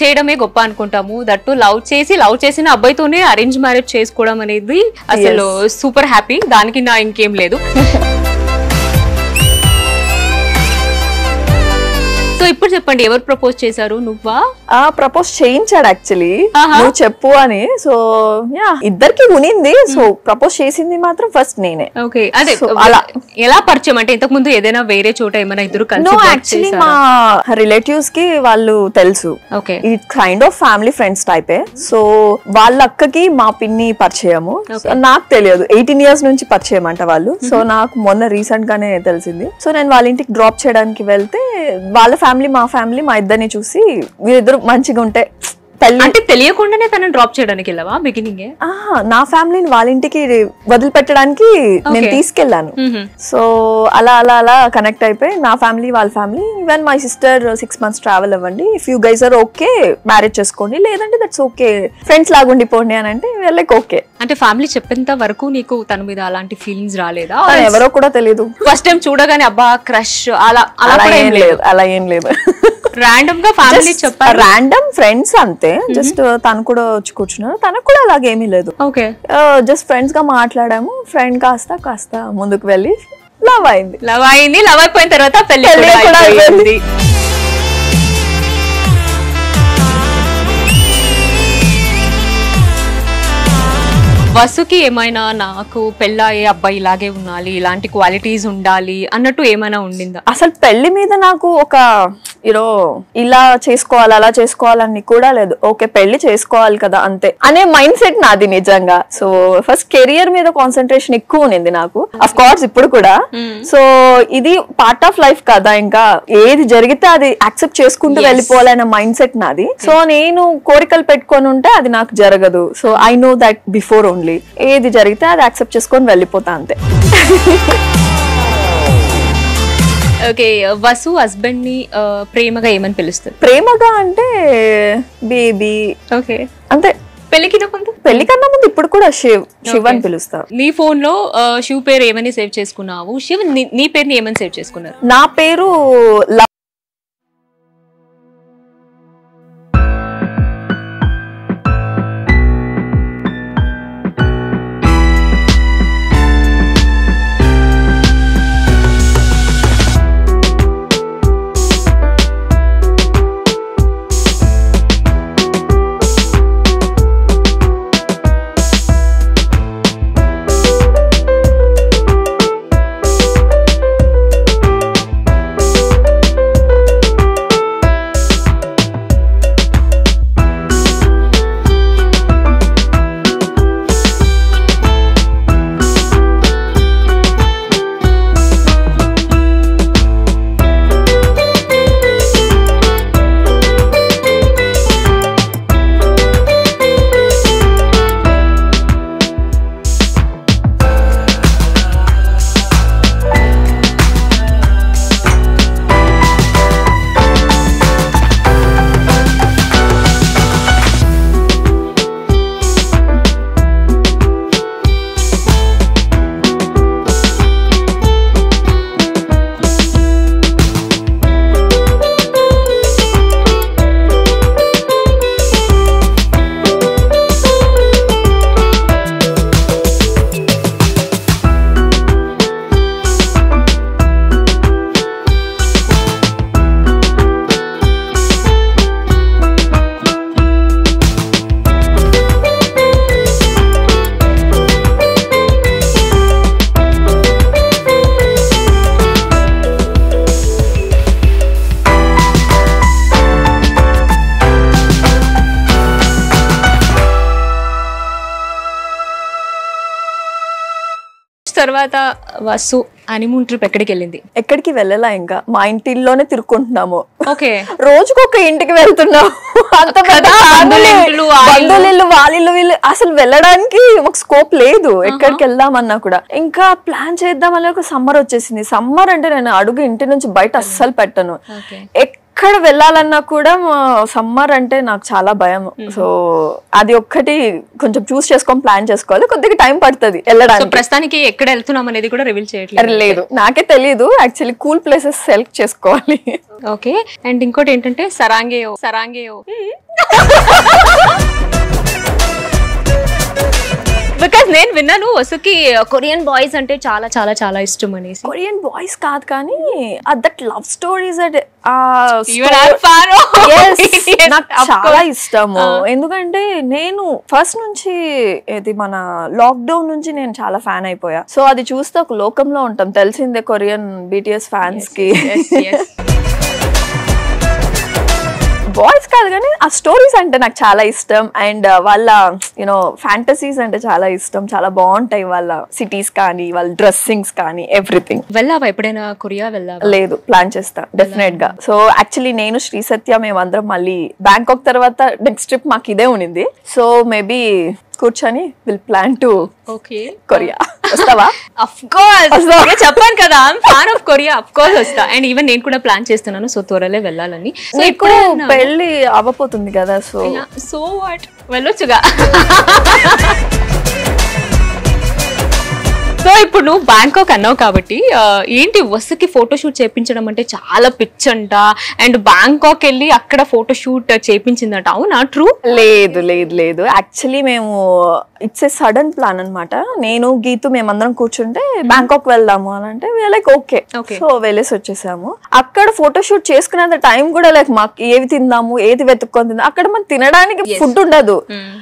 చేయడమే గొప్ప అనుకుంటాము. దట్టు లవ్ చేసిన అబ్బాయితోనే అరేంజ్ మ్యారేజ్ చేసుకోవడం అనేది అసలు సూపర్ హ్యాపీ. దానికి నా ఇంకేం లేదు. సో ఇప్పుడు చెప్పండి, ఎవరు ప్రపోజ్ చేశారు? నువ్వా? ప్రపోజ్ చేయించాడు యాక్చువల్లీ, నువ్వు చెప్పు అని. సో యా, ఇద్దరికి ఉనింది. సో ప్రపోజ్ చేసింది మాత్రం ఫస్ట్ నేనే. ఓకే, అదే అలా ఎలా పరిచయం? అంటే ఇంతకు ముందు ఏదైనా వేరే చోట ఏమైనా ఇద్దరు కలిసి? యాక్చువల్లీ మా రిలేటివ్స్ కి వాళ్ళు తెలుసు. ఓకే, ఈ కైండ్ ఆఫ్ ఫ్యామిలీ ఫ్రెండ్స్ టైపే. సో వాళ్ళ అక్కకి మా పిన్ని పరిచయము. నాకు తెలియదు, 18 years నుంచి పరిచయం అంట వాళ్ళు. సో నాకు మొన్న రీసెంట్ గానే తెలిసింది. సో నేను వాళ్ళ ఇంటికి డ్రాప్ చేయడానికి వెళ్తే వాళ్ళ ఫ్యామిలీ మా ఫ్యామిలీ మా ఇద్దరిని చూసి వీరిద్దరు మంచిగా ఉంటే అంటే తెలియకుండానే తనని డ్రాప్ చేయడానికి వెళ్ళావా బిగినింగ్? నా ఫ్యామిలీని వాళ్ళ ఇంటికి వదిలిపెట్టడానికి నేను తీసుకెళ్లాను. సో అలా అలా అలా కనెక్ట్ అయిపోయి నా ఫ్యామిలీ వాళ్ళ family. Even my sister 6 months travel అవ్వండి, if you guys are okay marriage చేసుకోండి, లేదంటే దట్స్ ఓకే ఫ్రెండ్స్ లాగా ఉండిపోండి అని అంటే లైక్ ఓకే. అంటే ఫ్యామిలీ చెప్పేంత వరకు నీకు తన మీద అలాంటి ఫీలింగ్స్ రాలేదా? ఎవరో కూడా తెలియదు. ఫస్ట్ టైం చూడగానే అబ్బా క్రష్ అలా ఏం లేదు? అలా ఏం లేదు. ర్యాండమ్ గా ఫ్యామిలీ చెప్పారు, ర్యాండమ్ ఫ్రెండ్స్ అంతే. జస్ట్ తను కూడా వచ్చి కూర్చున్నారు, తనకు కూడా అలాగేమీ లేదు. ఓకే, జస్ట్ ఫ్రెండ్స్ గా మాట్లాడాము. ఫ్రెండ్ కాస్త ముందుకు వెళ్ళి లవ్ అయింది. లవ్ అయిపోయిన తర్వాత పెళ్లి కూడా అయింది. వసుకి ఏమైనా నాకు పెళ్ళయ్యే అబ్బాయి ఇలాగే ఉండాలి, ఇలాంటి క్వాలిటీస్ ఉండాలి అన్నట్టు ఏమైనా ఉండిందా? అసలు పెళ్లి మీద నాకు ఒక ఇలా చేసుకోవాలి అలా చేసుకోవాలని కూడా లేదు. ఓకే పెళ్లి చేసుకోవాలి కదా అంతే అనే మైండ్ సెట్ నాది నిజంగా. సో ఫస్ట్ కెరియర్ మీద కాన్సన్ట్రేషన్ ఎక్కువ ఉంది నాకు, అఫ్ కోర్స్ ఇప్పుడు కూడా. సో ఇది పార్ట్ ఆఫ్ లైఫ్ కదా, ఇంకా ఏది జరిగితే అది యాక్సెప్ట్ చేసుకుంటూ వెళ్ళిపోవాలనే మైండ్ సెట్ నాది. సో నేను కోరికలు పెట్టుకొని ఉంటే అది నాకు జరగదు. So I know that before only, ఏది జరిగితే అది యాక్సెప్ట్ చేసుకొని వెళ్ళిపోతా అంతే. ఓకే, వసు హస్బెండ్ ని ప్రేమగా ఏమని పిలుస్తారు? ప్రేమగా అంటే బేబీ. ఓకే, అంతే. పెళ్లికన్నా ముందు ఇప్పుడు కూడా శివ్ అని పిలుస్తారు. నీ ఫోన్ లో శివ్ పేరు ఏమని సేవ్ చేసుకున్నావు? శివ్ నీ పేరుని ఏమని సేవ్ చేసుకున్నారు? నా పేరు తర్వాత వసు హనీమూన్ ట్రిప్ ఎక్కడికి వెళ్ళింది? ఎక్కడికి వెళ్ళలా, ఇంకా మా ఇంటిలోనే తిరుక్కుంటున్నాము. ఓకే, రోజుకొక ఇంటికి వెళ్తున్నాము. అంత బంధువులు వాళ్ళు వీళ్ళు అసలు వెళ్ళడానికి ఒక స్కోప్ లేదు. ఎక్కడికి వెళ్దామన్నా కూడా ఇంకా ప్లాన్ చేద్దామని ఒక సమ్మర్ వచ్చేసింది. సమ్మర్ అంటే నేను అడుగు ఇంటి నుంచి బయట అస్సలు పెట్టను. ఎక్కడ వెళ్ళాలన్నా కూడా సమ్మర్ అంటే నాకు చాలా భయం. సో అది ఒక్కటి కొంచెం చూస్ చేసుకొని ప్లాన్ చేసుకోవాలి, కొద్దిగా టైం పడుతుంది వెళ్ళడానికి. ప్రస్తుతానికి ఎక్కడ వెళ్తున్నాం అనేది కూడా రివీల్ చేయట్లేదు. లేదు, నాకే తెలియదు. యాక్చువల్లీ కూల్ ప్లేసెస్ సెలెక్ట్ చేసుకోవాలి. ఓకే. అండ్ ఇంకోటి ఏంటంటే సరాంగేయో బికాస్ నేను విన్నాను వసుకి కొరియన్ బాయ్స్ అంటే చాలా చాలా చాలా ఇష్టం అనేసి. కొరియన్ బాయ్స్ కాదు కానీ దట్ లవ్ స్టోరీస్ నాకు చాలా ఇష్టము. ఎందుకంటే నేను ఫస్ట్ నుంచి ఇది మన లాక్డౌన్ నుంచి నేను చాలా ఫ్యాన్ అయిపోయా. సో అది చూస్తే ఒక లోకంలో ఉంటాం, తెలిసిందే కొరియన్ BTS ఫ్యాన్స్ కి. బాయ్స్ కాదు కానీ ఆ స్టోరీస్ అంటే నాకు చాలా ఇష్టం. అండ్ వాళ్ళ యూనో ఫ్యాంటసీస్ అంటే చాలా ఇష్టం. చాలా బాగుంటాయి వాళ్ళ సిటీస్ కానీ, వాళ్ళ డ్రెస్సింగ్స్ కానీ, ఎవ్రీథింగ్. వెళ్ళావా ఎప్పుడైనా కొరియా? వెళ్ళావా? లేదు, ప్లాన్ చేస్తా డెఫినెట్ గా. సో యాక్చువల్లీ నేను శ్రీ సత్య మేమందరం మళ్ళీ బ్యాంకాక్ తర్వాత నెక్స్ట్ ట్రిప్ మాకు ఇదే ఉన్నింది. సో మేబీ కూర్చొని విల్ ప్లాన్ టు కొరియా. వస్తావా? ఆఫ్ కోర్స్, చెప్పాను కదా fan of Korea. Of course వస్తా. అండ్ ఈవెన్ నేను కూడా ప్లాన్ చేస్తున్నాను, సో త్వరలో వెళ్ళాలని. సో ఇప్పుడు పెళ్లి అవ్వపోతుంది కదా, సో వాట్, వెళ్ళొచ్చుగా. సో ఇప్పుడు నువ్వు బ్యాంకాక్ అన్నావు కాబట్టి ఏంటి వసుకి ఫోటోషూట్ చేయించడం అంటే చాలా పిచ్చంట. అండ్ బ్యాంకాక్ వెళ్ళి అక్కడ ఫోటోషూట్ చేయించిందట, అవునా? ట్రూ? లేదు లేదు లేదు, యాక్చువల్లీ మేము ఇట్స్ ఏ సడన్ ప్లాన్ అనమాట. నేను గీతు మేమందరం కూర్చుంటే బ్యాంకాక్ వెళ్దాము అని అంటే లైక్ ఓకే. సో వెళ్ళేసి వచ్చేసాము. అక్కడ ఫోటోషూట్ చేసుకునేంత టైం కూడా లైక్ మాకు ఏవి తిందాము, ఏది వెతుక్కొని తిందాం, అక్కడ మనకు తినడానికి ఫుడ్ ఉండదు.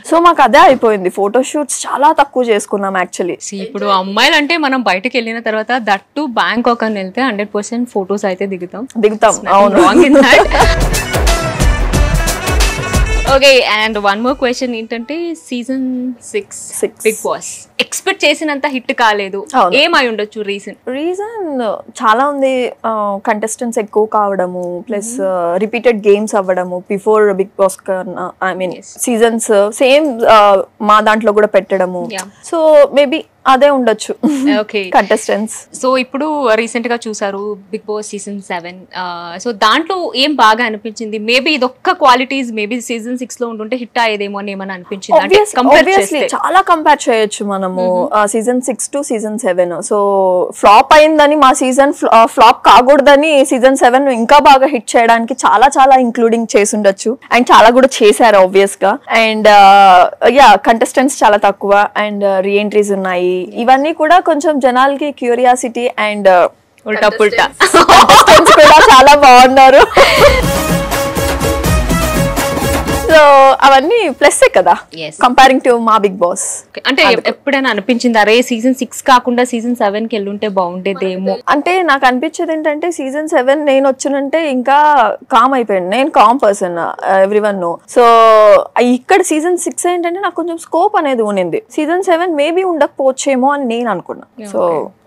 సో మాకు అదే అయిపోయింది. ఫోటోషూట్స్ చాలా తక్కువ చేసుకున్నాం యాక్చువల్లీ. ఇప్పుడు అమ్మాయిలు అంటే మనం బయటకు వెళ్ళిన తర్వాత దట్టు బ్యాంకాక్ అని వెళ్తే 100% ఫోటోస్ అయితే దిగుతాం. అవును. Okay. And one more question ఏంటంటే సీజన్ 6 బిగ్ బాస్ ఎక్స్పెక్ట్ చేసినంత హిట్ కాలేదు, ఏమై ఉండొచ్చు రీజన్? చాలా ఉంది. కంటెస్టెంట్స్ ఎక్కువ కావడము, ప్లస్ రిపీటెడ్ గేమ్స్ అవ్వడము before Bigg Boss. I mean seasons same మా దాంట్లో కూడా పెట్టడము. సో మేబీ అదే ఉండొచ్చు కంటెస్టెంట్స్. సో ఇప్పుడు రీసెంట్ గా చూసారు బిగ్ బాస్ సీజన్ 7. సో దాంట్లో ఏం బాగా అనిపించింది? మేబీ ఇదొక్క క్వాలిటీస్ మేబీ సీజన్ 6 లో ఉంటుంటే హిట్ అయ్యేదేమో అని ఏమైనా అనిపించింది? చాలా కంపేర్ చేయొచ్చు మనము season 6 to season 7. So flop అయిందని మా సీజన్ ఫ్లాప్ కాకూడదని సీజన్ 7 ఇంకా బాగా హిట్ చేయడానికి చాలా చాలా ఇంక్లూడింగ్ చేసి ఉండొచ్చు. అండ్ చాలా కూడా చేశారు ఆబ్వియస్ గా. అండ్ కంటెస్టెంట్స్ చాలా తక్కువ అండ్ రీఎంట్రీస్ ఉన్నాయి. ఇవన్నీ కూడా కొంచెం జనాలకి క్యూరియాసిటీ అండ్ ఉల్టా పుల్టా కూడా చాలా బాగున్నారు. సో అవన్నీ ప్లస్ కదా కంపేరింగ్ టు మా బిగ్ బాస్. అంటే ఎప్పుడైనా అనిపించింది అరే సీజన్ 6 కాకుండా సీజన్ 7 కి వెళ్ళుంటే బాగుండేదేమో? అంటే నాకు అనిపించేది ఏంటంటే సీజన్ 7 నేను వచ్చినంటే ఇంకా కామ్ అయిపోయాను. నేను calm person, everyone know. So ఇక్కడ సీజన్ 6 ఏంటంటే నాకు కొంచెం స్కోప్ అనేది ఉన్నింది. సీజన్ 7 మేబీ ఉండకపోవచ్చేమో అని నేను అనుకున్నా. సో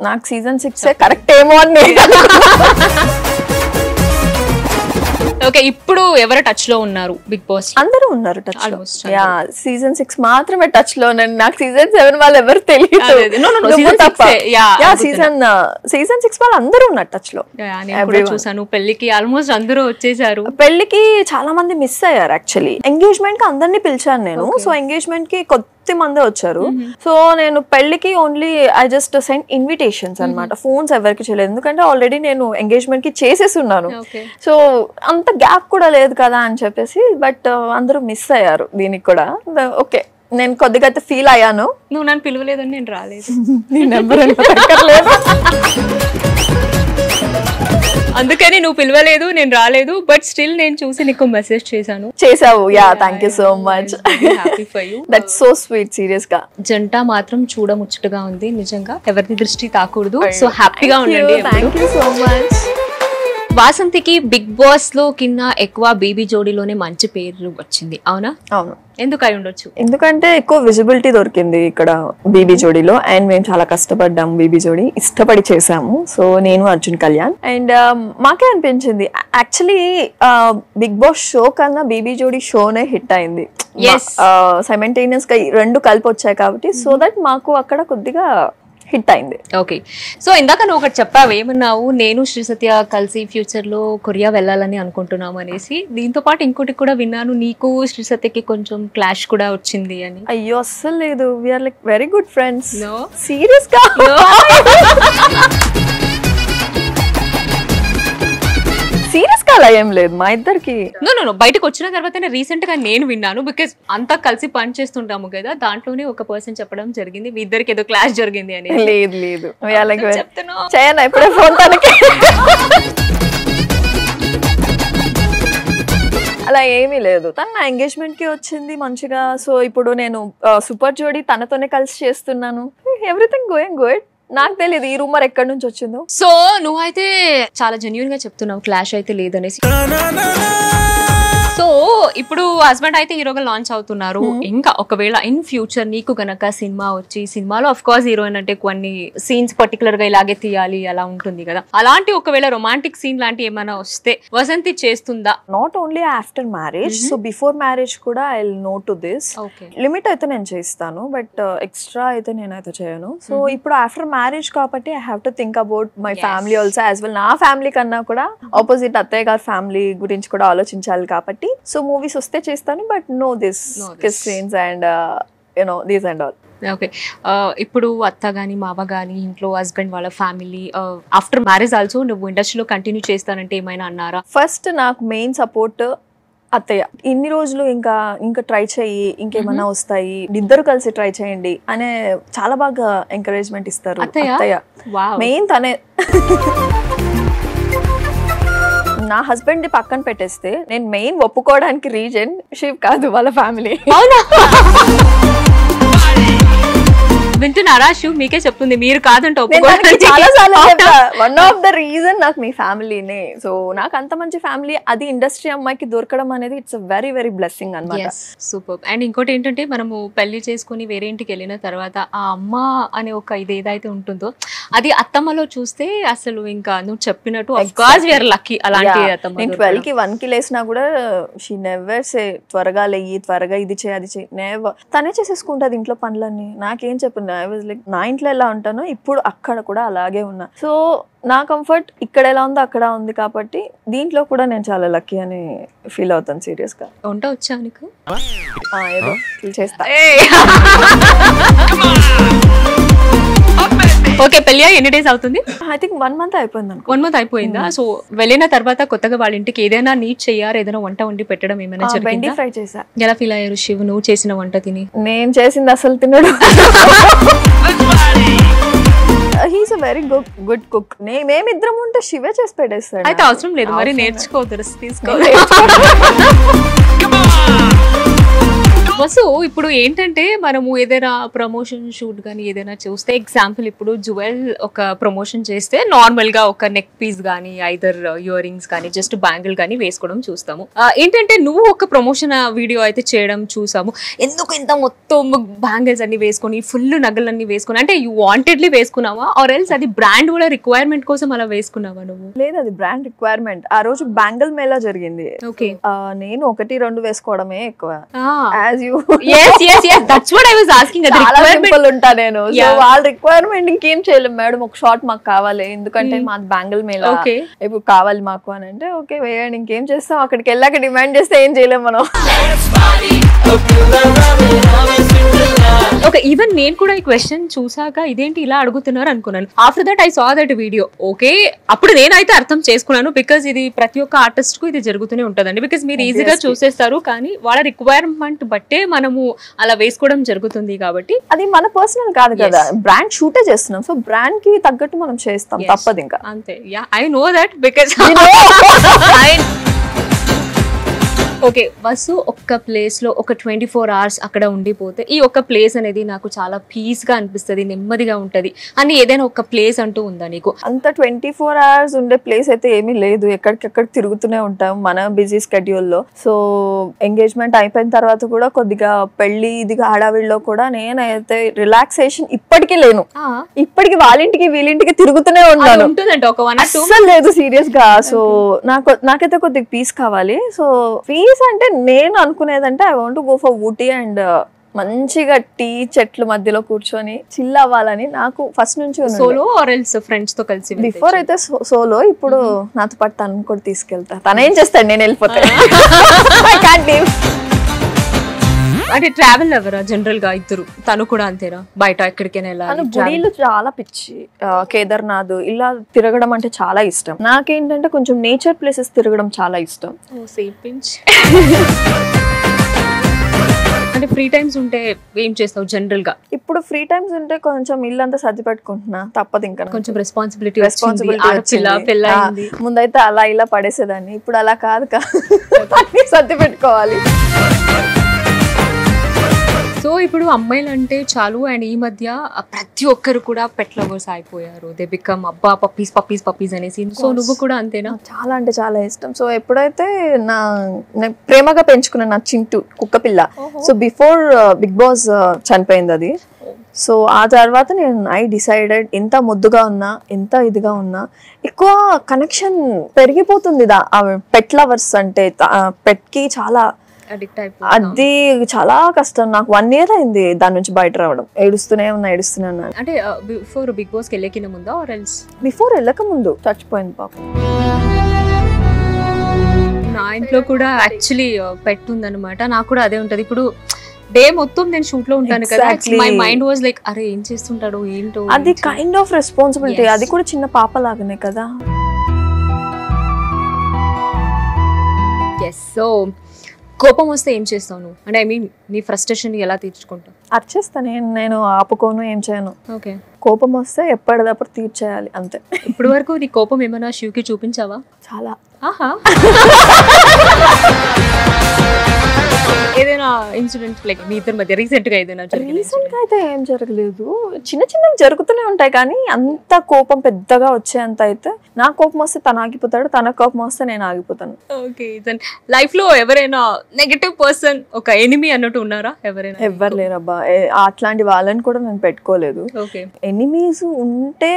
నాకు సీజన్ 6 కరెక్ట్ ఏమో అని నేను. ఓకే. ఇప్పుడు ఎవరు టచ్ లో ఉన్నారు బిగ్ బాస్? అందరూ ఉన్నారు టచ్ లో. సీజన్ 6 మాత్రమే టచ్ లో. నాకు సీజన్ 7 వాళ్ళు ఎవరు తెలియదు. సీజన్ 6 వాళ్ళు అందరూ ఉన్నారు టచ్ లో. చూసాను పెళ్లికి ఆల్మోస్ట్ అందరూ వచ్చేసారు. పెళ్లికి చాలా మంది మిస్ అయ్యారు యాక్చువల్లీ. ఎంగేజ్మెంట్ కి అందరినీ పిలిచాను నేను. సో ఎంగేజ్మెంట్ కి కొత్త మంది వచ్చారు. సో నేను పెళ్లికి only I just send invitations అనమాట. ఫోన్స్ ఎవరికి చేయలేదు, ఎందుకంటే ఆల్రెడీ నేను ఎంగేజ్మెంట్ కి చేసేసి ఉన్నాను. సో అంత గ్యాప్ కూడా లేదు కదా అని చెప్పేసి. బట్ అందరూ మిస్ అయ్యారు దీనికి కూడా. ఓకే, నేను కొద్దిగా అయితే ఫీల్ అయ్యాను. నువ్వు నన్ను పిలవలేదని నేను రాలేదు. నీ నెంబర్ లేదు అందుకని నువ్వు పిలవలేదు, నేను రాలేదు. బట్ స్టిల్ నేను చూసి నీకు మెసేజ్ చేసావు. Yeah, thank you so much. Happy for you. That's so sweet. Serious గా జంట మాత్రం చూడముచ్చటగా ఉంది నిజంగా. ఎవరిని దృష్టి తాకూడదు. సో హ్యాపీగా ఉండండి. Thank you so much. వాసంతికి బిగ్ బాస్ లో కిన్నా ఎక్కువ బేబీ జోడీలోనే మంచి పేరు వచ్చింది, అవునా? అవును. ఎందుకు అయి ఉండొచ్చు? ఎందుకంటే ఎక్కువ విజిబిలిటీ దొరికింది ఇక్కడ బీబీ జోడీలో. అండ్ మేము చాలా కష్టపడ్డాము, బీబీ జోడీ ఇష్టపడి చేసాము. సో నేను అర్జున్ కళ్యాణ్. అండ్ మాకే అనిపించింది యాక్చువల్లీ బిగ్ బాస్ షో కన్నా బీబీ జోడీ షోనే హిట్ అయింది. సైమల్టేనియస్ గా రెండు కలిపి వచ్చాయి కాబట్టి. సో దట్ మాకు అక్కడ కొద్దిగా హిట్ అయింది. ఓకే, సో ఇందాక నువ్వు ఒకటి చెప్పావు, ఏమన్నావు, నేను శ్రీ సత్య కలిసి ఫ్యూచర్ లో కొరియా వెళ్ళాలని అనుకుంటున్నాము అనేసి. దీంతో పాటు ఇంకోటి కూడా విన్నాను, నీకు శ్రీ సత్యకి కొంచెం క్లాష్ కూడా వచ్చింది అని. అయ్యో అస్సలు లేదు, we're like very good friends. No? Serious గా సీరియస్ గా అలా ఏం లేదు మా ఇద్దరికి. నో బయటకు వచ్చిన తర్వాతనే రీసెంట్ గా నేను విన్నాను, బికాస్ అంతా కలిసి పని చేస్తుంటాము కదా, దాంట్లోనే ఒక పర్సన్ చెప్పడం జరిగింది మీ ఇద్దరికి ఏదో క్లాష్ జరిగింది అని. లేదు లేదు చేయను ఇప్పుడే ఫోన్ తనకి. అలా ఏమీ లేదు, తను నా ఎంగేజ్మెంట్ కి వచ్చింది మంచిగా. సో ఇప్పుడు నేను సూపర్ జోడీ తనతోనే కలిసి చేస్తున్నాను. Everything going good. నాకు తెలియదు ఈ రూమర్ ఎక్కడి నుంచి వచ్చిందో. సో నువ్వైతే చాలా జెన్యూన్ గా చెప్తున్నావు క్లాష్ అయితే లేదనేసి. సో ఇప్పుడు హస్బెండ్ అయితే హీరోగా లాంచ్ అవుతున్నారు. ఇంకా ఒకవేళ ఇన్ ఫ్యూచర్ నీకు గనక సినిమా వచ్చి, సినిమాలో అఫ్ కోర్స్ హీరోయిన్ అంటే కొన్ని సీన్స్ పర్టికులర్ గా ఇలాగే తీయాలి అలా ఉంటుంది కదా, అలాంటి ఒకవేళ రొమాంటిక్ సీన్ లాంటి ఏమైనా వస్తే వసంతి చేస్తుందా? Not only after marriage, so before marriage కూడా I will no to this. Limit అయితే నేను చేస్తాను, బట్ ఎక్స్ట్రా అయితే నేనైతే చేయను. సో ఇప్పుడు ఆఫ్టర్ మ్యారేజ్ కాబట్టి I have to think about my family also as well. నా ఫ్యామిలీ కన్నా కూడా ఆపోజిట్ అత్తయ్య గారి ఫ్యామిలీ గురించి కూడా ఆలోచించాలి కాబట్టి. సో మూవీస్ వస్తే చేస్తాను, but no this kiss scenes and you know this and all. Okay, ఇప్పుడు అత్త గాని మావ గాని ఇంట్లో హస్బెండ్ వాళ్ళ ఫ్యామిలీ ఆఫ్టర్ మ్యారేజ్ ఆల్సో నువ్వు ఇండస్ట్రీలో కంటిన్యూ చేస్తానంటే ఏమైనా అన్నారా? ఫస్ట్ నాకు మెయిన్ సపోర్ట్ అత్తయ్య. ఇన్ని రోజులు ఇంకా ట్రై చెయ్యి, ఇంకేమన్నా వస్తాయి, ఇద్దరు కలిసి ట్రై చేయండి అనే చాలా బాగా ఎంకరేజ్మెంట్ ఇస్తారు అత్తయ్య. మెయిన్ తనే. నా హస్బెండ్ ది పక్కన పెట్టేస్తే నేను మెయిన్ ఒప్పుకోవడానికి రీజన్ శివ్ కాదు, వాళ్ళ ఫ్యామిలీ. వింటున్నారా? శివ్ మీకే చెప్తుంది, మీరు కాదంటే వన్ ఆఫ్ ద రీజన్ నాకు మీ ఫ్యామిలీనే. సో నాకు అంత మంచి ఫ్యామిలీ, అది ఇండస్ట్రీ అమ్మాయికి దొరకడం అనేది ఇట్స్ వెరీ వెరీ బ్లెస్సింగ్ అన్నమాట. సూపర్. అండ్ ఇంకోటి ఏంటంటే మనము పెళ్లి చేసుకుని వేరే ఇంటికి వెళ్ళిన తర్వాత ఆ అమ్మ అనే ఒక ఇది ఏదైతే ఉంటుందో అది అత్తమ్మలో చూస్తే అసలు ఇంకా నువ్వు చెప్పినట్టు of course we are lucky. అలాంటి అత్తమ్మ. నేను 12కి 1కి లేసినా కూడా షీ నెవర్ సే త్వరగా లేయి, త్వరగా ఇది చేయి అది చేయి, నెవర్. తనే చేసేసుకుంటది ఇంట్లో పనులన్నీ. నాకేం చెప్పు, ఐ వాజ్ లైక్ నా ఇంట్లో ఎలా ఉంటానో ఇప్పుడు అక్కడ కూడా అలాగే ఉన్నా. సో నా కంఫర్ట్ ఇక్కడ ఎలా ఉందో అక్కడ ఉంది కాబట్టి దీంట్లో కూడా నేను చాలా లక్కీ అని ఫీల్ అవుతాను. సీరియస్ గా. వంట వచ్చా నీకు? ఏదో చేస్తా. ఓకే, పెళ్లి ఎన్ని డేస్ అవుతుంది? ఐ థింక్ 1 month అయిపోయింది. 1 month అయిపోయిందా? సో వెళ్ళిన తర్వాత కొత్తగా వాళ్ళ ఇంటికి ఏదైనా నీట్ చేయాలి, ఏదైనా వంట వండి పెట్టడం ఏమైనా జరిగిందా? బెండి ఫ్రై చేసా. ఎలా ఫీల్ అయ్యారు శివ్ నువ్వు చేసిన వంట తిని? నేను చేసింది అసలు తినడు. He's a very good cook. మేమిద్దరం ఉంటే శివే చేసి పెట్టేస్తాడు. అయితే అవసరం లేదు మరి, నేర్చుకోవద్దు, తీసుకో. వసు ఇప్పుడు ఏంటంటే మనము ఏదైనా ప్రమోషన్ షూట్ కానీ ఏదైనా చూస్తే, ఎగ్జాంపుల్ ఇప్పుడు జ్యువెల్ ఒక ప్రమోషన్ చేస్తే నార్మల్ గా ఒక నెక్ పీస్ కానీ ఐదర్ ఇయర్ రింగ్స్ కానీ జస్ట్ బ్యాంగిల్ కానీ వేసుకోవడం చూస్తాము. ఏంటంటే నువ్వు ఒక ప్రమోషన్ వీడియో అయితే చేయడం చూసాము. ఎందుకు ఇంత మొత్తం బ్యాంగిల్స్ అన్ని వేసుకొని ఫుల్ నగలన్నీ వేసుకుని, అంటే యూ వాంటెడ్లీ వేసుకున్నావా ఆర్ ఎల్స్ అది బ్రాండ్ కూడా రిక్వైర్మెంట్ కోసం అలా వేసుకున్నావా నువ్వు? లేదు, అది బ్రాండ్ రిక్వైర్మెంట్. ఆ రోజు బ్యాంగిల్ మేళా జరిగింది. ఓకే, నేను 1-2 వేసుకోవడమే ఎక్కువ. ఉంటా నేను. వాళ్ళ రిక్వైర్మెంట్ ఇంకేం చేయలేము మేడం, ఒక షార్ట్ మాకు కావాలి ఎందుకంటే మాది బ్యాంగిల్ మేళా ఇప్పుడు కావాలి మాకు అని అంటే ఓకే వేయండి, ఇంకేం చేస్తాం, అక్కడికి వెళ్ళాక డిమాండ్ చేస్తే ఏం చేయలేము మనం. ఓకే, ఈవెన్ నేను కూడా ఈ క్వశ్చన్ చూసాక ఇదేంటి ఇలా అడుగుతున్నారు అనుకున్నాను. After that I saw that video. Okay, అప్పుడు నేనైతే అర్థం చేసుకున్నాను, బికాస్ ఇది ప్రతి ఒక్క ఆర్టిస్ట్ కు ఇది జరుగుతూనే ఉంటదండి. బికాస్ మీరు ఈజీగా చూసేస్తారు, కానీ వాళ్ళ రిక్వైర్మెంట్ బట్టే మనము అలా వేసుకోవడం జరుగుతుంది. కాబట్టి అది మన పర్సనల్ కాదు కదా, బ్రాండ్ షూటే చేస్తున్నాం, సో బ్రాండ్ కి తగ్గట్టు మనం చేస్తాం, తప్పదు ఇంకా అంతే. Yeah, I know that because okay, bus ఒక్క ప్లేస్ లో ఒక 24 hours అక్కడ ఉండిపోతే ఈ ఒక్క ప్లేస్ అనేది నాకు చాలా పీస్ గా అనిపిస్తుంది, నెమ్మదిగా ఉంటది అని ఏదైనా ఒక ప్లేస్ అంటూ ఉందా నీకు? అంత 24 hours ఉండే ప్లేస్ అయితే ఏమీ లేదు, ఎక్కడికెక్కడ తిరుగుతూనే ఉంటాం మన బిజీ స్కెడ్యూల్ లో. సో ఎంగేజ్మెంట్ అయిపోయిన తర్వాత కూడా కొద్దిగా పెళ్లి ఇదిగా హడావిడిలో కూడా నేనైతే రిలాక్సేషన్ ఇప్పటికీ లేను, ఇప్పటికి వాళ్ళింటికి వీళ్ళింటికి తిరుగుతూనే ఉన్నాను. అస్సలు లేదు సీరియస్ గా. సో నాకైతే కొద్దిగా పీస్ కావాలి. సో పీస్ అంటే నేను అనుకునేదంటే I want go for Ooty and మంచిగా టీ చెట్లు మధ్యలో కూర్చొని చిల్ అవ్వాలని నాకు ఫస్ట్ నుంచి సోలో ఆర్ ఎల్స్ ఫ్రెండ్స్ తో కలిసి బిఫోర్ అయితే సోలో, ఇప్పుడు నాతో పాటు తనని కూడా తీసుకెళ్తా. తన ఏం చేస్తాడు నేను వెళ్ళిపోతే. అంటే ట్రావెల్ ఎవరా జనరల్ గా ఇద్దరు? తను కూడా అంతేనా? బయట ఎక్కడికైనా వెళ్ళాలి? గుడిలు చాలా పిచ్చి. కేదార్నాథ్ ఇలా తిరగడం అంటే చాలా ఇష్టం. నాకేంటంటే కొంచెం నేచర్ ప్లేసెస్ తిరగడం చాలా ఇష్టం. అంటే ఫ్రీ టైమ్స్ ఉంటే ఏం చేస్తావు జనరల్ గా? ఇప్పుడు ఫ్రీ టైమ్స్ ఉంటే కొంచెం ఇల్లంతా సర్ది పెట్టుకుంటున్నా, తప్పదు ఇంకా. కొంచెం రెస్పాన్సిబిలిటీ ముందైతే అలా ఇలా పడేసేదాన్ని, ఇప్పుడు అలా కాదు సర్ది పెట్టుకోవాలి. సో ఇప్పుడు అమ్మాయిలు అంటే చాలు, అండ్ ఈ మధ్య ప్రతి ఒక్కరు కూడా పెట్ లవర్స్ అయిపోయారు. దే బికమ్ అబ్బా పప్పీస్ పప్పీస్ పప్పీస్ అనేసి. సో నువ్వు కూడా అంతేనా? చాలా అంటే చాలా ఇష్టం. సో ఎప్పుడైతే నేను ప్రేమగా పెంచుకున్న నా చింటూ కుక్క పిల్ల, సో బిఫోర్ బిగ్ బాస్ చనిపోయింది అది. సో ఆ తర్వాత ఐ డిసైడెడ్ ఎంత ముద్దుగా ఉన్నా ఎంత ఇదిగా ఉన్నా ఎక్కువ కనెక్షన్ పెరిగిపోతుంది పెట్ లవర్స్ అంటే. పెట్ కి చాలా అది చాలా కష్టం. నాకు 1 year అయింది దాని నుంచి బయట రావడం. ఏడుస్తూనే ఉన్నా. అంటే బిఫోర్ బిగ్ బాస్ కి వెళ్ళక ముందా ఆర్ ఎల్స్? బిఫోర్ వెళ్ళక ముందు చచ్చిపోయింది పాపం. నా ఇంట్లో కూడా యాక్చువల్లీ పెట్ ఉందన్నమాట. నాకు కూడా అదే ఉంటది. ఇప్పుడు డే మొత్తం నేను షూట్ లో ఉంటాను కదా, మై మైండ్ వాజ్ లైక్ అరే ఏం చేస్తుంటాడో ఏంటో. అది కైండ్ ఆఫ్ రెస్పాన్సిబిలిటీ. అది కూడా చిన్న పాప లాగానే కదా. సో కోపం వస్తే ఏం చేస్తావు నువ్వు? అంటే ఐ మీన్ నీ ఫ్రస్ట్రేషన్ ఎలా తీర్చుకుంటావు? అర్చేస్తా. నేను ఆపుకోను, ఏం చేయను. ఓకే. కోపం వస్తే ఎప్పటిదప్పుడు తీర్చేయాలి అంతే. ఇప్పుడు వరకు నీ కోపం ఏమైనా శివ్కి చూపించావా? చాలా. ఆహా. ఏదైనా ఇన్సిడెంట్ లైక్ మీ ఇద్దరి మధ్య రీసెంట్ గా ఏదైనా? రీసెంట్ గా అయితే ఏం జరగలేదు. చిన్న చిన్నవి జరుగుతూనే ఉంటాయి, కానీ అంత కోపం పెద్దగా వచ్చేంత అయితే, నా కోపం వస్తే తను ఆగిపోతాడు, తన కోపం వస్తే నేను ఆగిపోతాను. ఓకే. లైఫ్ లో ఎవరైనా నెగటివ్ పర్సన్, ఒక ఎనిమీ అన్నట్టు ఉన్నారా ఎవరైనా? ఎవ్వరు లేరబ్బా. అట్లాంటి వాళ్ళని కూడా నేను పెట్టుకోలేదు. ఎనిమీస్ ఉంటే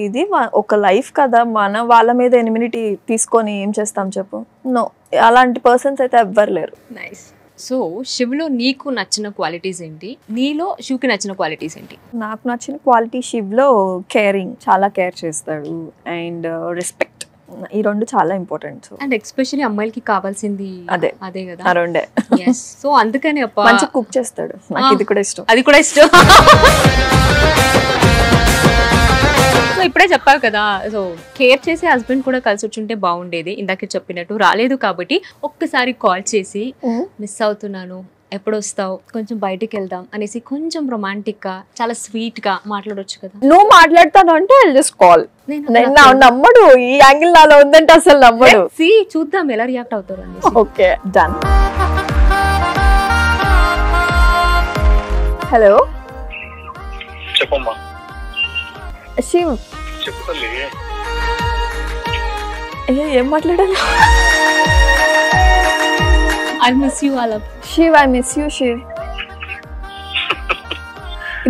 ఇది ఒక లైఫ్ కదా, మన వాళ్ళ మీద ఎనిమినిటీ తీసుకొని ఏం చేస్తాం చెప్పు? నో, అలాంటి పర్సన్స్ అయితే ఎవ్వరు లేరు. నైస్. సో శివ్లో నీకు నచ్చిన క్వాలిటీస్ ఏంటి? నీలో శివ్కి నచ్చిన క్వాలిటీస్ ఏంటి? నాకు నచ్చిన క్వాలిటీ శివ్లో కేరింగ్, చాలా కేర్ చేస్తాడు, అండ్ రెస్పెక్ట్. ఈ రెండు చాలా ఇంపార్టెంట్. అండ్ ఎస్పెషల్లీ అమ్మాయిలకి కావాల్సింది అదే కదా, ఆ రెండే. సో అందుకని మంచి కుక్ చేస్తాడు. నాకు ఇది కూడా ఇష్టం. అది కూడా ఇష్టం. సో ఇప్పుడే చెప్పావు కదా, సో కేర్ చేసే హస్బెండ్ కూడా కలిసి వచ్చుంటే బాగుండేది. ఇందాక చెప్పినట్టు రాలేదు కాబట్టి ఒక్కసారి కాల్ చేసి మిస్ అవుతున్నాను, ఎప్పుడు వస్తావు, కొంచెం బయటికి వెళ్దాం అనేసి కొంచెం రొమాంటిక్ గా చాలా స్వీట్ గా మాట్లాడొచ్చు కదా. నువ్వు మాట్లాడతాను అంటే జస్ట్ కాల్. నమ్మడు, ఈ యాంగిల్ నాలో ఉందంటే అసలు నమ్మడు. చూద్దాం ఎలా రియాక్ట్ అవుతారు అని. Okay, done. హలో చెప్పమ్మా. శివ్ చెప్పలే ఏం మాట్లాడాలి? I miss you all. Shiv, I miss you, Shiv.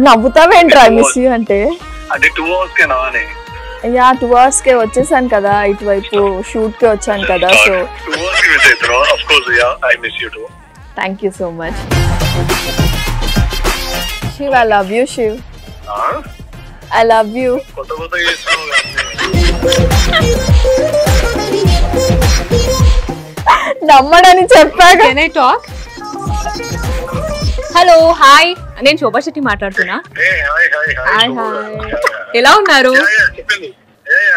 నవ్వుతావేంట్రా I miss you అంటే? అది 2 hours కే నానే. యా 2 hours కే వచ్చేసాను కదా, ఇటువైపు షూట్ కే వచ్చాను కదా. సో 2 hours కి మిస్ అవుతారు. Of course, yeah, I miss you too. Thank you so much. Shiv, I love you, Shiv. I love you. కొత్త చేస్తావు నమ్మడని చెప్పాక. Can I talk? Hello, hi, నేను శోభా శెట్టి మాట్లాడుతున్నా. హాయ్ హాయ్, ఎలా ఉన్నారు?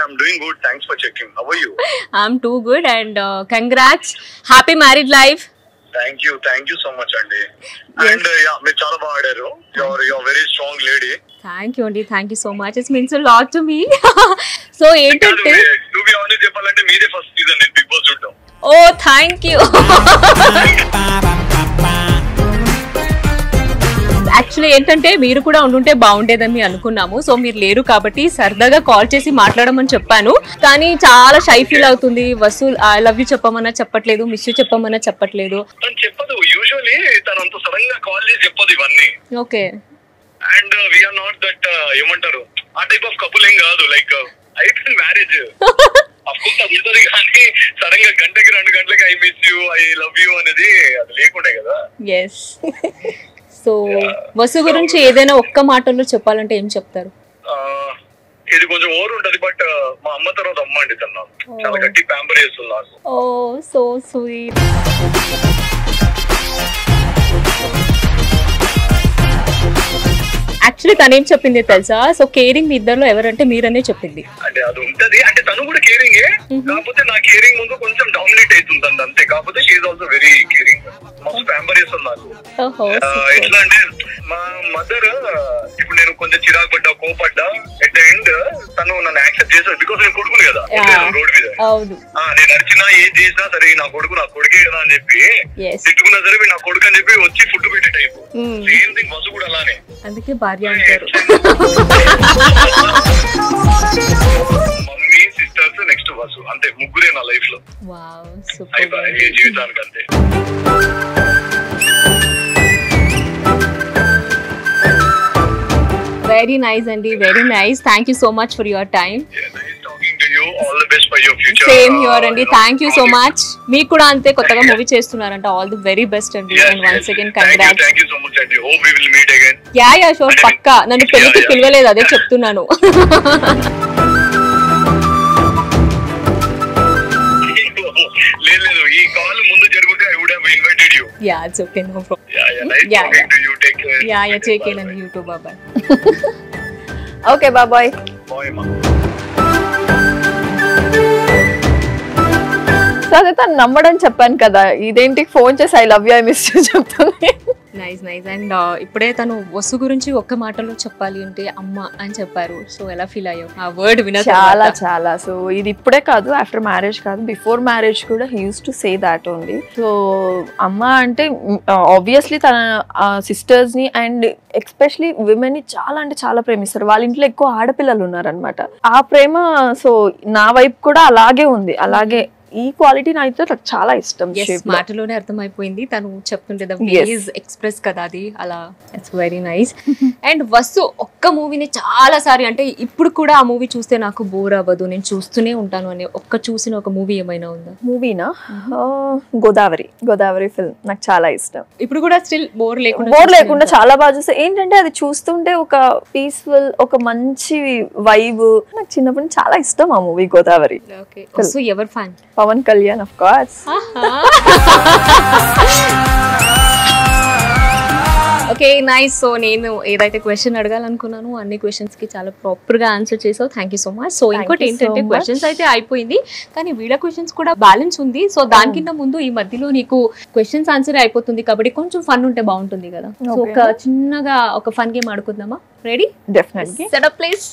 I'm doing good. Thanks for checking. How are you? I'm too good and congrats. Happy married life. Thank you so much అండి. And yeah, మీరు చాలా బాగా ఆడారు. You're very strong lady. Thank you అండి, thank you so much. It means a lot to me. So ఏంటంటే to be honest చెప్పాలంటే మీదే first season నేను బిగ్ బాస్ చూడడం. ఓ థ్యాంక్ యూ. యాక్చువల్లీ ఏంటంటే మీరు కూడా ఉండుంటే బాగుండేదని అనుకున్నాము. సో మీరు లేరు కాబట్టి సరదాగా కాల్ చేసి మాట్లాడమని చెప్పాను, కానీ చాలా షై ఫీల్ అవుతుంది. వసూల్ ఐ లవ్ యూ చెప్పమన్నా చెప్పట్లేదు, మిస్ యూ చెప్పమన్నా చెప్పట్లేదు. చెప్పదు, యూజువల్లీ తను అంత సడన్ గా కాల్ చేసి చెప్పదు ఇవన్నీ. Okay. And we are not that ఏమంటారు ఆ టైప్ ఆఫ్ కపుల్ ఏం కాదు. Like I marriage of course అది ఉంటుంది, కానీ సడన్ గా గంటకి 2 గంటలకి I miss you, I love you అనేది అది లేకుండే కదా. ఎస్. సో వసు గురించి ఏదైనా ఒక్క మాటలో చెప్పాలంటే ఏం చెప్తారు? ఇది కొంచెం ఓవర్ ఉంటది, బట్ మా అమ్మ తర్వాత అమ్మ అండి తను. చాలా గట్టి ప్యాంపర్ చేస్తుంది నాకు. ఓ సో స్వీట్. యాక్చువల్లీ తనేం చెప్పింది తెలుసా? సో కేరింగ్ మీ ఇద్దరులో ఎవరంటే మీరనే చెప్పింది. అంటే అది ఉంటది, అంటే తను కూడా కేరింగే, కాకపోతే నా కేరింగ్ ముందు కొంచెం డామినేట్ అవుతుంది అంతే. కాకపోతే she is also very caring, మస్తు ప్యాంపర్ చేస్తుంది నాకు. ఎట్లా అంటే మా మదర్ ఇప్పుడు నేను కొంచెం చిరాకు పడ్డా, కోపడ్డా, ఎట్ ద ఎండ్ తను నన్ను యాక్సెప్ట్ చేశారు. బికాస్ నేను కొడుకును కదా రోడ్ మీద. నేను నడిచినా ఏం చేసినా సరే నా కొడుకే కదా అని చెప్పి తిట్టుకున్నా సరే నా కొడుకు అని చెప్పి వచ్చి ఫుడ్ పెట్టే టైప్. సేమ్ థింగ్ వసు కూడా అలానే. అందుకే భార్య అంటారు. మమ్మీ, సిస్టర్స్, నెక్స్ట్ వసు, అంతే ముగ్గురే నా లైఫ్ లో. జీవితానికి అంతే. Very nice అండి, very nice. Thank you so much for your time. Nice talking to you. All the best for your future. Same here అండి. Thank you so much. మీకు కూడా అంతే, కొత్తగా మూవీ చేస్తున్నారంట. All the very best అండి. And once again congrats. Thank you so much and hope we will meet again. Yeah, sure, పక్కా. నన్ను పెళ్లికి పిలవలేదు, అదే చెప్తున్నాను. లేదు, ఈ కాల్ ముందు జరుగుతే I would have invited you. Yeah, it's okay, no problem. Yeah, nice talking to you. Take care. Yeah, take care and you too. Bye. Okay, bye. Bye, ma. సరే, తను నమ్మడని చెప్పాను కదా, ఇదేంటి ఫోన్ చేసి I love you, I miss you చెప్తుంది. Nice. And ఇప్పుడే తను వసు గురించి ఒక్క మాటలో చెప్పాలి అంటే అమ్మ అని చెప్పారు. సో ఎలా ఫీల్ అయ్యావు ఆ వర్డ్ విన? చాలా. సో ఇది ఇప్పుడే కాదు, ఆఫ్టర్ మ్యారేజ్ కాదు, బిఫోర్ మ్యారేజ్ కూడా he use to say that only. So అమ్మ అంటే ఆబ్వియస్లీ తన సిస్టర్స్ ని అండ్ ఎస్పెషలీ విమెన్ ని చాలా అంటే చాలా ప్రేమిస్తారు. వాళ్ళ ఇంట్లో ఎక్కువ ఆడపిల్లలు ఉన్నారనమాట. ఆ ప్రేమ సో నా వైపు కూడా అలాగే ఉంది. అలాగే ఈ క్వాలిటీ నాకైతే నాకు చాలా ఇష్టం. మాటలోనే అర్థమైపోయింది తను చెప్తుంటే ఎక్స్ప్రెస్ కదా అది అలా. It's very nice. And Vasu ఒక్క మూవీని చాలా సారి, అంటే ఇప్పుడు కూడా ఆ మూవీ చూస్తే నాకు బోర్ అవ్వదు, నేను చూస్తూనే ఉంటాను అని చూసిన ఒక మూవీ ఏమైనా ఉందా? మూవీనా? గోదావరి ఫిల్మ్ నాకు చాలా ఇష్టం. ఇప్పుడు కూడా స్టిల్ బోర్ లేకుండా చాలా బాగా చూస్తా. ఏంటంటే అది చూస్తుంటే ఒక పీస్ఫుల్, ఒక మంచి వైబ్. నాకు చిన్నప్పటి నుంచి చాలా ఇష్టం ఆ మూవీ గోదావరి. ఎవరు fan? Pawan Kalyan, of course. Okay, nice. So నేను ఏదైతే క్వశ్చన్ అడగాలనుకున్నాను అన్ని క్వశ్చన్స్ కి చాలా ప్రాపర్ గా ఆన్సర్ చేసావు. Thank you so much. So ఇంకోటి ఏంటంటే క్వశ్చన్స్ అయితే అయిపోయింది, కానీ వీడియో క్వశ్చన్స్ కూడా బ్యాలెన్స్ ఉంది. సో దానికింత ముందు ఈ మధ్యలో నీకు క్వశ్చన్స్ ఆన్సర్ అయిపోతుంది కాబట్టి కొంచెం ఫన్ ఉంటే బాగుంటుంది కదా. సో ఒక చిన్నగా ఒక ఫన్ గేమ్ ఆడుకుందామా? Ready? Definitely. Setup please.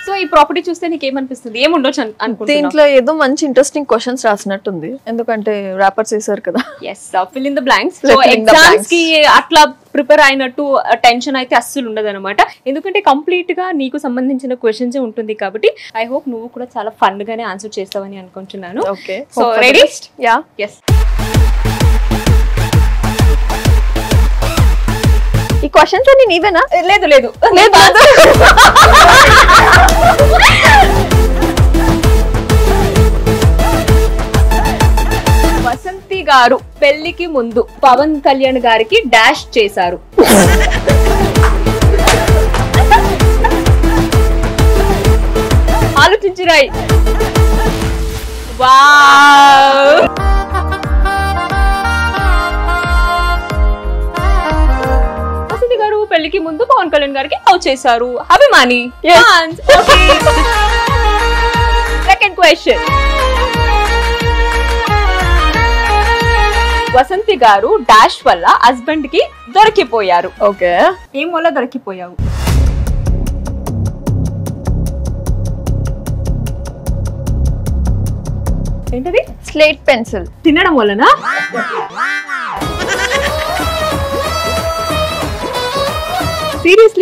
So ఈ ప్రాపర్టీ చూస్తే నీకు ఏమనిపిస్తుంది? ఏముండొచ్చు అనుకుంటున్నా? దీంట్లో ఏదో మంచి ఇంట్రెస్టింగ్ క్వశ్చన్స్ రాసినట్టుంది, ఎందుకంటే ర్యాపర్స్ చేశారు కదా. yes, fill in the blanks. So exams కి అట్లా ప్రిపేర్ అయినట్టు టెన్షన్ అయితే అస్సలు ఉండదు అనమాట, ఎందుకంటే కంప్లీట్ గా నీకు సంబంధించిన క్వశ్చన్స్ ఉంటుంది కాబట్టి ఐ హోప్ నువ్వు కూడా చాలా ఫన్ గానే ఆన్సర్ చేస్తావని అనుకుంటున్నాను. Okay, so ready? Yeah. Yes. ఈ క్వశ్చన్స్ అన్ని నీవేనా? లేదు. వసంతి గారు పెళ్లికి ముందు పవన్ కళ్యాణ్ గారికి డాష్ చేశారు. ఆలోచించురాయి. వావ్. వసంతి గారు పెళ్లికి ముందు పవన్ కళ్యాణ్ గారికి లవ్ చేశారు. అభిమాని. Second question. వసంతి గారు డాష్ వల్ల హస్బెండ్ కి దొరికిపోయారు. ఓకే, ఏం వల్ల దొరికిపోయావు? ఏంటది? స్లేట్ పెన్సిల్ తినడం వలన? సీరియస్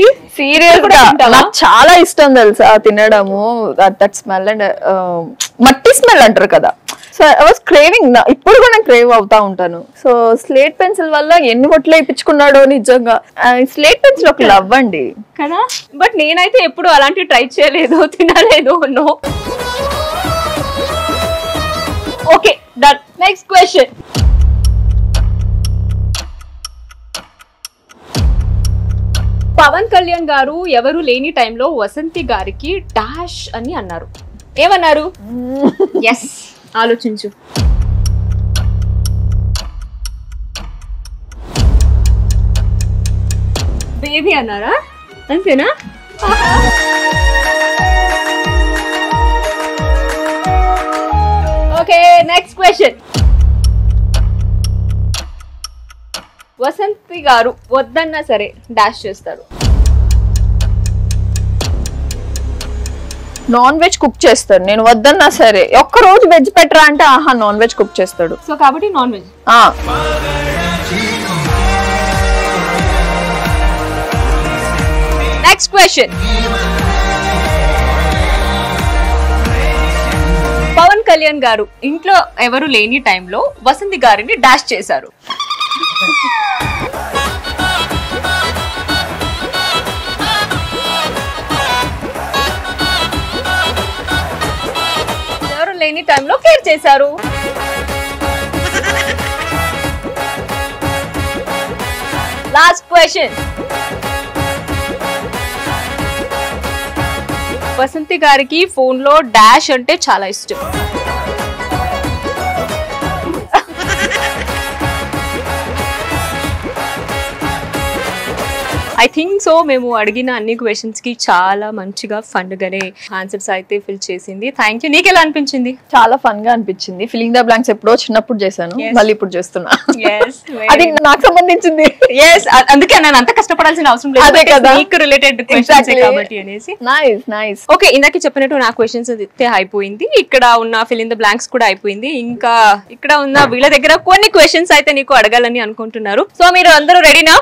గా నాకు చాలా ఇష్టం తెలుసా తినడము. దట్ స్మెల్ అండ్ మట్టి స్మెల్ అంటారు కదా. సో ఐ వాస్ క్రేవింగ్, ఇప్పుడు కూడా నేను క్రేవ్ అవుతా ఉంటాను. సో స్లేట్ పెన్సిల్ వల్ల ఎన్ని బొట్లు వేయించుకున్నాడో నిజంగా. స్లేట్ పెన్సిల్ ఒక లవ్ అండి కదా, బట్ నేనైతే ఎప్పుడు అలాంటి ట్రై చేయలేదు, తినలేదు. No. Okay, done. Next question. Pawan Kalyan గారు ఎవరు లేని టైంలో వసంతి గారికి డాష్ అని అన్నారు. ఏమన్నారు? ఎస్, ఆలోచించు. బేబీ అన్నారా? అంతేనా? Okay, next question. వసంతి గారు వద్దన్నా సరే డాష్ చేస్తారు. నాన్ వెజ్ కుక్ చేస్తాడు. నేను వద్దన్నా సరే ఒక్క రోజు వెజ్ పెట్టరా అంటే ఆహా నాన్ వెజ్ కుక్ చేస్తాడు. సో కాబట్టి non veg. Next question. Pawan Kalyan గారు ఇంట్లో ఎవరు లేని టైంలో వసంతి గారిని డాష్ చేశారు. ఎవరు లేని టైంలో కేర్ చేశారు. Last question. వసంతి గారికి ఫోన్ లో డాష్ అంటే చాలా ఇష్టం. ఐ థింక్ సో మేము అడిగిన అన్ని క్వశ్చన్స్ కి చాలా మంచిగా ఫన్ గానే ఆన్సర్స్ అయితే ఫిల్ చేసింది. Thank you. నీకు ఎలా అనిపించింది? చాలా ఫన్ గా అనిపించింది. ఫిల్లింగ్ ద బ్లాంక్స్ ఎప్పుడో చిన్నప్పుడు చేశాను, మళ్ళీ ఇప్పుడు చేస్తున్నా. అది నాకు సంబంధించింది. అందుకే నేను అంత కష్టపడాల్సిన అవసరం లేదు, నీకు రిలేటెడ్ క్వశ్చన్స్ కాబట్టి అనేసి. Nice nice. ఓకే, ఇందాక చెప్పినట్టు నా క్వశ్చన్స్ అయితే అయిపోయింది. ఇక్కడ ఉన్న ఫిల్లింగ్ ద బ్లాంక్స్ కూడా అయిపోయింది. ఇంకా ఇక్కడ ఉన్న వీళ్ళ దగ్గర కొన్ని క్వశ్చన్స్ అయితే నీకు అడగాలని అనుకుంటున్నారు. సో మీరు అందరూ రెడీనా?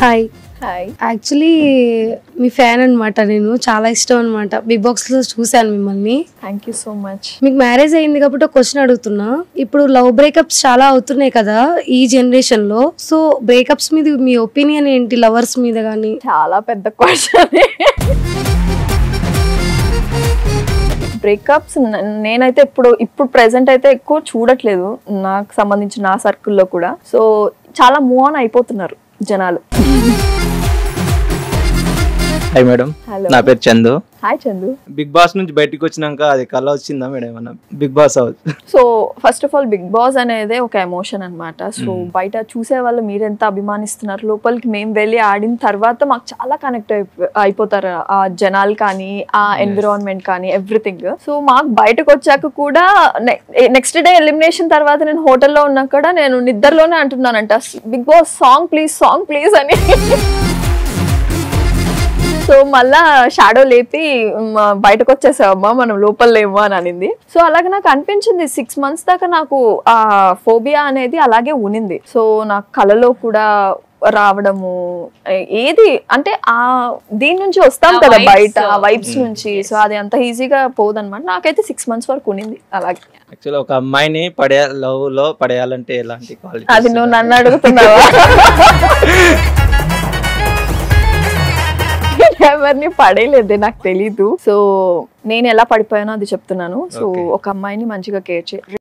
హాయ్. హాయ్. యాక్చువల్లీ మీ ఫ్యాన్ అనమాట, నేను చాలా ఇష్టం అనమాట. బిగ్ బాక్స్ లో చూసాను మిమ్మల్ని. Thank you so much. మీకు మ్యారేజ్ అయింది కాబట్టి ఒక క్వశ్చన్ అడుగుతున్నా. ఇప్పుడు లవ్ బ్రేకప్స్ చాలా అవుతున్నాయి కదా ఈ జనరేషన్ లో. సో బ్రేకప్స్ మీద మీ ఒపీనియన్ ఏంటి, లవర్స్ మీద కానీ? చాలా పెద్ద క్వశ్చన్. బ్రేకప్స్ నేనైతే ఇప్పుడు ప్రెసెంట్ అయితే ఎక్కువ చూడట్లేదు, నాకు సంబంధించిన నా సర్కిల్లో కూడా. సో చాలా మూవ్ ఆన్ అయిపోతున్నారు జనాలు. హాయ్ మేడం, నా పేరు Chandu. Hi Chandu. Bigg Boss నుంచి బయటకు వచ్చినాక అది కళ వచ్చిందా మేడం ఏమన్నా Bigg Boss house? So first of all Bigg Boss అనేది ఒక ఎమోషన్ అన్నమాట. సో బయట చూసే వాళ్ళు మీరెంత అభిమానిస్తున్నారు, లోపలికి మేము వెళ్ళి ఆడిన తర్వాత మాకు చాలా కనెక్ట్ అయిపోతారు ఆ జనాలు కానీ, ఆ ఎన్విరాన్మెంట్ కానీ, ఎవ్రీథింగ్. సో మాకు బయటకు వచ్చాక కూడా నెక్స్ట్ డే ఎలిమినేషన్ తర్వాత నేను హోటల్లో ఉన్నా కూడా నేను నిద్రలోనే అంటున్నానంట, బిగ్ బాస్ సాంగ్ ప్లీజ్ అని. సో మళ్ళా షాడో లేపి బయటకు వచ్చేసావమ్మా, మనం లోపల లేము అని అనింది. సో అలాగే నాకు అనిపించింది 6 months దాకా నాకు ఆ ఫోబియా అనేది అలాగే ఉనింది. సో నాకు కళలో కూడా రావడము ఏది అంటే ఆ దీని నుంచి వస్తాం కదా బయట, ఆ వైబ్స్ నుంచి. సో అది అంత ఈజీగా పోదన్నమాట. నాకైతే 6 months వరకు ఉనింది అలాగే. యాక్చువల్లీ ఒక అమ్మాయిని లవ్ లో పడేయాలంటే ఎలాంటి క్వాలిటీ? అది నువ్వు నన్ను అడుగుతున్నావా? ఎవరిని పడేయలేదే, నాకు తెలీదు. సో నేను ఎలా పడిపోయానో అది చెప్తున్నాను. సో ఒక అమ్మాయిని మంచిగా కేర్ చేయాలి.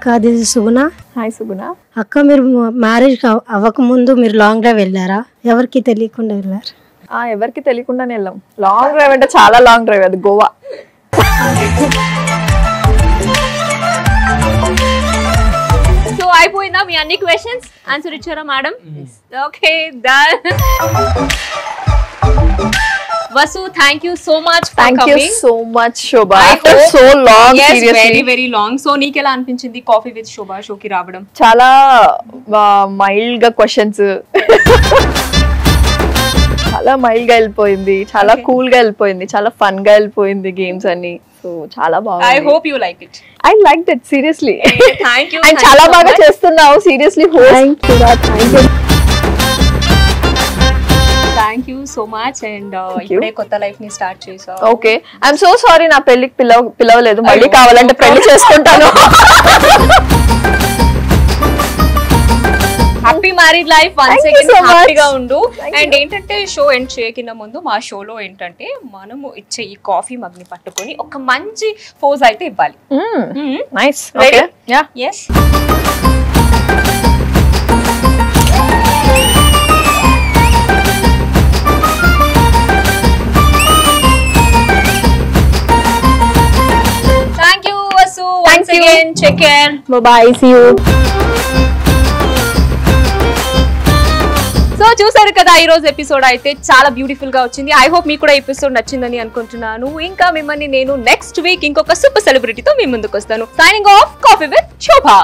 అక్క దిస్ ఇస్ సుగుణ. హాయ్ సుగుణ. అక్క మీరు మ్యారేజ్ అవ్వక ముందు మీరు లాంగ్ డ్రైవ్ వెళ్ళారా? ఎవరికి తెలియకుండా వెళ్ళారు? ఎవరికి తెలియకుండానే వెళ్ళాం. లాంగ్ డ్రైవ్ అంటే చాలా లాంగ్ డ్రైవ్, అది గోవా. సో అయిపోయిందా మీ అన్ని క్వశ్చన్స్? ఆన్సర్ ఇచ్చారా madam? Okay done. Vasu, thank you so much for coming. Thank you so much, Shobha. After so long, yes, seriously. very long. So నీకు ఎలా అనిపించింది కాఫీ విత్ శోభా షోకి రావడం? చాలా మైల్డ్ గా క్వశ్చన్స్, చాలా మైల్డ్ గా వెళ్ళిపోయింది, చాలా కూల్ గా వెళ్ళిపోయింది, చాలా ఫన్ గా వెళ్ళిపోయింది గేమ్స్ అన్ని. సో చాలా బాగుంది. I hope you like it. I liked it seriously. Thank you. And చాలా బాగా చేస్తున్నావు seriously. Thank you. Thank you so much and ఇప్పుడే కొత్త లైఫ్ ని స్టార్ట్ చేసావు. ఓకే, ఐఎమ్ సో సారీ నా పెళ్లికి పిలవలేదు. మళ్ళీ కావాలంటే పెళ్లి చేసుకుంటాను. Happy married life. Once again హ్యాపీగా ఉండు. అండ్ ఏంటంటే షో ఎండ్ చేయకిన ముందు మా షోలో ఏంటంటే మనము ఇచ్చే ఈ కాఫీ మగ్ ని పట్టుకొని ఒక మంచి పోజ్ అయితే ఇవ్వాలి. Nice. Okay yeah yes. Once again, take care. Bye, see you. So చూసారు కదా ఈ రోజు ఎపిసోడ్ అయితే చాలా బ్యూటిఫుల్ గా వచ్చింది. ఐ హోప్ మీకు కూడా ఎపిసోడ్ నచ్చిందని అనుకుంటున్నాను. ఇంకా మిమ్మల్ని నేను నెక్స్ట్ వీక్ ఇంకొక సూపర్ సెలబ్రిటీతో మీ ముందుకు వస్తాను. Signing off, coffee with Shobha.